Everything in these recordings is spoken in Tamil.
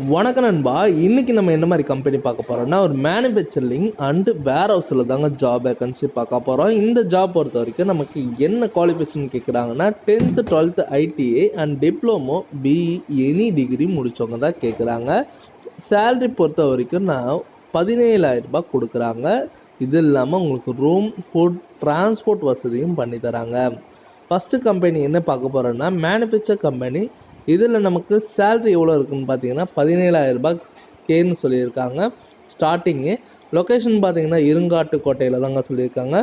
வணக்கம் நண்பா. இன்றைக்கி நம்ம என்ன மாதிரி கம்பெனி பார்க்க போகிறோம்னா, ஒரு மேனுஃபேக்சரிங் அண்டு வேர் ஹவுஸில் தாங்க ஜாப் வேக்கன்சி பார்க்க போகிறோம். இந்த ஜாப் பொறுத்த வரைக்கும் நமக்கு என்ன குவாலிஃபிகேஷன் கேட்குறாங்கன்னா, 10th 12th ITI and diploma BE any degree முடித்தவங்க தான் கேட்குறாங்க. சேல்ரி பொறுத்த வரைக்கும் நான் 17,000 ரூபாய் கொடுக்குறாங்க. இது இல்லாமல் உங்களுக்கு ரூம், ஃபுட், டிரான்ஸ்போர்ட் வசதியும் பண்ணி தராங்க. ஃபஸ்ட்டு கம்பெனி என்ன பார்க்க போகிறோன்னா, மேனுஃபேக்சர் கம்பெனி. இதில் நமக்கு சேல்ரி எவ்வளோ இருக்குதுன்னு பார்த்தீங்கன்னா 17,000 ரூபாய் கேன்னு சொல்லியிருக்காங்க. ஸ்டார்டிங்கு லொக்கேஷன் பார்த்தீங்கன்னா இருங்காட்டுக்கோட்டையில் தாங்க சொல்லியிருக்காங்க.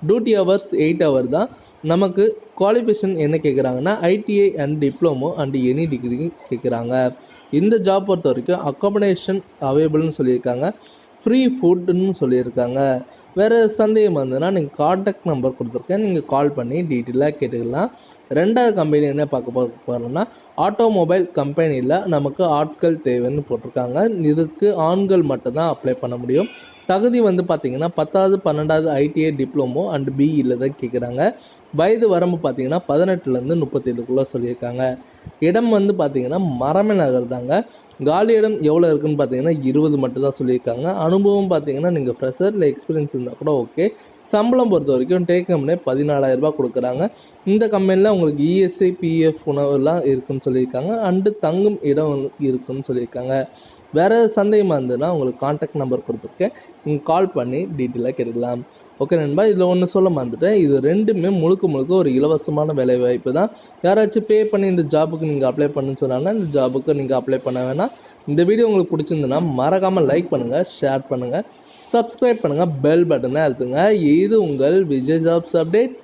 டியூட்டி ஹவர்ஸ் 8 ஹவர் தான். நமக்கு குவாலிஃபிகேஷன் என்ன கேட்குறாங்கன்னா, ITI and diploma and any degree கேட்குறாங்க. இந்த ஜாப் பொறுத்த வரைக்கும் அக்காமடேஷன் அவைலபிள்னு சொல்லியிருக்காங்க. ஃப்ரீ ஃபுட்டுன்னு சொல்லியிருக்காங்க. வேறு சந்தேகம் வந்ததுன்னா நீங்கள் கான்டாக்ட் நம்பர் கொடுத்துருக்கேன், நீங்கள் கால் பண்ணி டீட்டெயிலாக கேட்டுக்கலாம். ரெண்டாவது கம்பெனி என்ன பார்க்க போகிறோம்னா, ஆட்டோமொபைல் கம்பெனியில் நமக்கு ஆட்கள் தேவைன்னு போட்டிருக்காங்க. இதுக்கு ஆண்கள் மட்டும்தான் அப்ளை பண்ண முடியும். தகுதி வந்து பார்த்திங்கன்னா 10வது 12வது ஐடிஐ டிப்ளமோ அண்ட் பிஇயில் தான் கேட்குறாங்க. வயது வரம்பு பார்த்திங்கன்னா 18லேருந்து 37க்குள்ளே சொல்லியிருக்காங்க. இடம் வந்து பார்த்திங்கன்னா மரமே நகர் தாங்க. காலி இடம் எவ்வளோ இருக்குதுன்னு பார்த்தீங்கன்னா 20 மட்டும் தான் சொல்லியிருக்காங்க. அனுபவம் பார்த்தீங்கன்னா நீங்கள் ஃப்ரெஷர் இல்லை எக்ஸ்பீரியன்ஸ் இருந்தால் கூட ஓகே. சம்பளம் பொறுத்த வரைக்கும் டேக் கம்பெனி 14,000 ரூபாய் கொடுக்குறாங்க. இந்த கம்பெனியில் உங்களுக்கு இஎஸ்ஐ பிஎஃப் உணவுலாம் இருக்குதுன்னு சொல்லியிருக்காங்க. அண்டு தங்கும் இடம் இருக்குதுன்னு சொல்லியிருக்காங்க. வேறு சந்தேகமாக இருந்ததுன்னா உங்களுக்கு கான்டாக்ட் நம்பர் கொடுத்துருக்கேன், நீங்கள் கால் பண்ணி டீட்டெயிலாக கேட்டுக்கலாம். ஓகே நண்பா, இதில் ஒன்று சொல்ல மறந்துட்டேன். இது ரெண்டுமே முழுக்க ஒரு இலவசமான வேலைவாய்ப்பு தான். யாராச்சும் பே பண்ணி இந்த ஜாபுக்கு நீங்கள் அப்ளை பண்ணுன்னு சொன்னாங்கன்னா இந்த ஜாபுக்கு நீங்கள் அப்ளை பண்ண வேணாம். இந்த வீடியோ உங்களுக்கு பிடிச்சிருந்துன்னா மறக்காமல் லைக் பண்ணுங்கள், ஷேர் பண்ணுங்கள், சப்ஸ்கிரைப் பண்ணுங்கள், பெல் பட்டனை அழுத்துங்க. இது உங்கள் விஜய் ஜாப்ஸ் அப்டேட்.